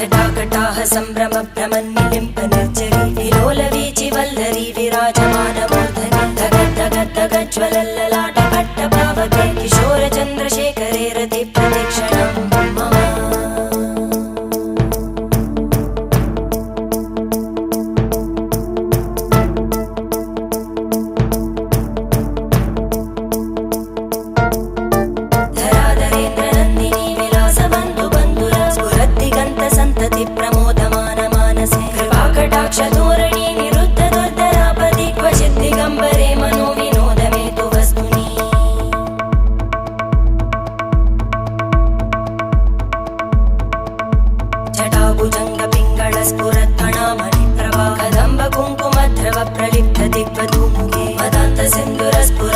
जटाकटाह सम्भ्रम भ्रमन्निलिम्प निर्जरी विलोलवीचि वल्लरी विराजमानमूर्धनि धगद्धगद्धगज्ज्वलल्ललाट पट्टपावके किशोर चन्द्रशेखरे रति प्रदक्षिणं मम धोरणी निरुद्ध दुर्धरापदि क्वचित् दिगम्बरे मनो विनोदमे तु वस्तुनि जटाभुजङ्ग पिङ्गळ स्फुरत्फणामणिप्रभा कदम्ब कुङ्कुमद्रव प्रलिप्त दिग्वधूमुखे मदान्त सिन्धुर स्फुर